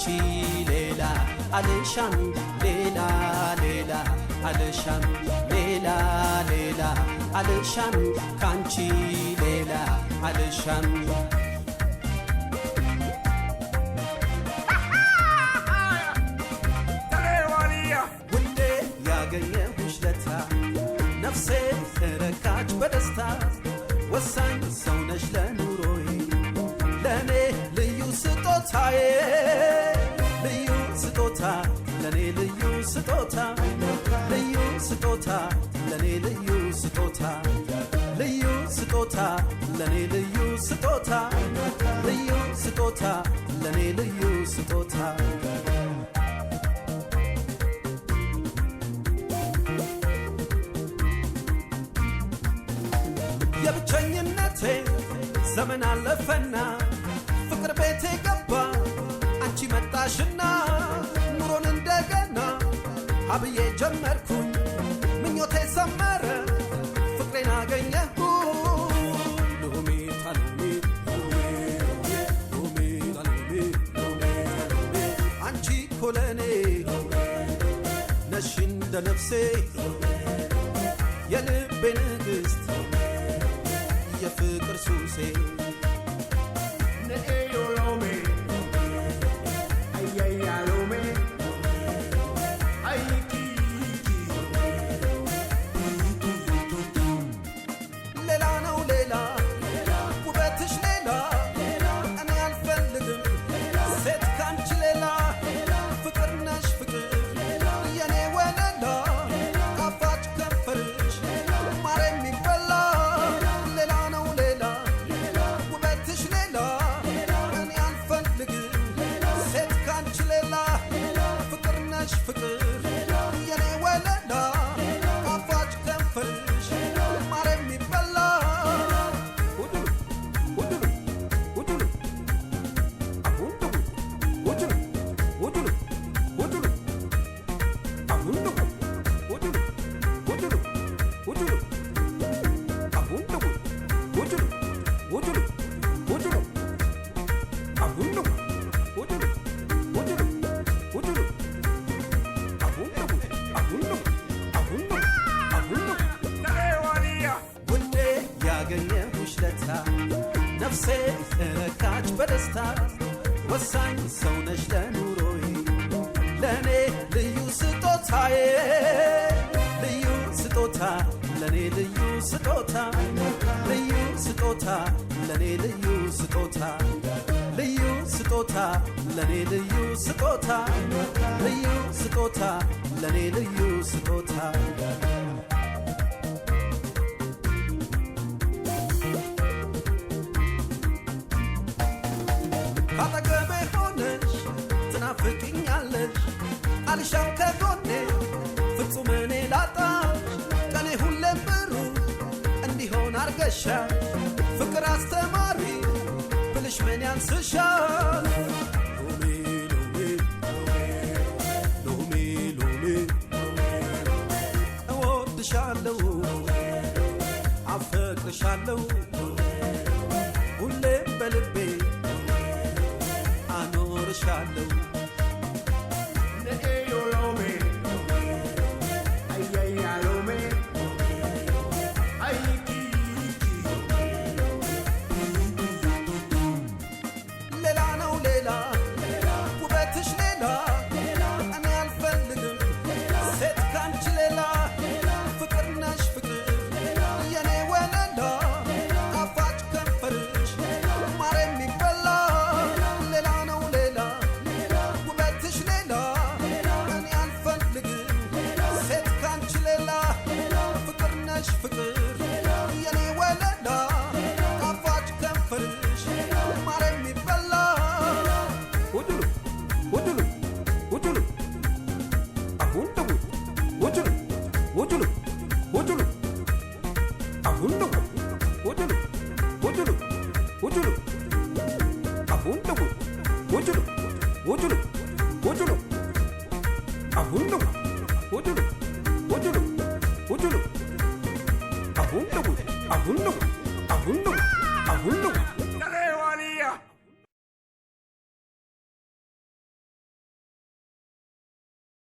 ካንቺ ሌላ አልሻም ሌላ ሌላ አልሻም ሌላ ሌላ አልሻም ካንቺ ሌላ አልሻም ውዴ ያገኘሁሽ ለታ ነፍሴ ተረካች በደስታ ወሳኝ ሰው ነሽ ለኑሮዬ ለኔ ልዩ ስጦታዬ ልዩ ስጦታ ለኔ ልዩ ስጦታ ልዩ ስጦታ ለኔ ልዩ ስጦታ ልዩ ስጦታ ለኔ ልዩ ስጦታ ልዩ ስጦታ ለኔ ልዩ ስጦታ የብቸኝነቴ ዘመን አለፈና ፍቅር ቤቴ ገባ አንቺ መጣሽና ኑሮን እንደገና አብዬ ጀመርኩኝ ምኞቴ ሰመረ ፍቅሬን አገኘሁ ሎሚ ታሎሚ ሎሚ ታሎሚ አንቺ ኮለኔ ነሽ እንደ ነፍሴ የልቤ ንግሥት የፍቅር ሱሴ ሌላ ነው ሌላ ውበትሽ ሌላ እኔ አልፈልግም ሴት ካንቺ ሌላ ፍቅር ነሽ ፍቅር የኔ ወለላ ጣፋጭ ከንፈርሽ ማር የሚበላ ሌላ ነው ሌላ ውበትሽ ሌላ እኔ አልፈልግም ሴት ካንቺ ሌላ ፍቅር ነሽ ፍቅር የኔ ወለላ ጣፋጭ ከንፈርሽ ማር የሚበላ ውዴ ያገኘሁሽ ለታ ነፍሴ ተረካች በደስታ ወሳኝ ሰው ነሽ ለኑሮዬ ለኔ ልዩ ስጦታዬ ልዩ ስጦታ ለኔ ልዩ ስጦታ ልዩ ስጦታ ለኔ ልዩ ስጦታ ልዩ ስጦታ ለኔ ልዩ ስጦታ ልዩ ስጦታ ለኔ ልዩ ስጦታ ካጠገቤ ሆነሽ ትናፍቅኛለሽ አልሻም ከጎኔ ፍጹም እኔ ላጣሽ ቀኔ ሁሌም ብሩህ እንዲሆን አርገሻል ፍቅር አስተማሪ ብልሽ ምን ያንስሻል ሎሚ ሎሚ ሎሚ እወድሻለሁ አፈቅርሻለሁ ሁሌም በልቤ አኖርሻለሁ ሌላ ነው ሌላ ውበትሽ ሌላ እኔ አልፈልግም ሴት ካንቺ ሌላ ፍቅር ነሽ ፍቅር የኔ ወለላ ጣፋጭ ከንፈርሽ ማር የሚበላ ሌላ ነው ሌላ ውበትሽ ሌላ እኔ አልፈልግም ሴት ካንቺ ሌላ ፍቅር ነሽ ፍቅር የኔ ወለላ ጣፋጭ ከንፈርሽ ማር የሚበላ አሁን ነው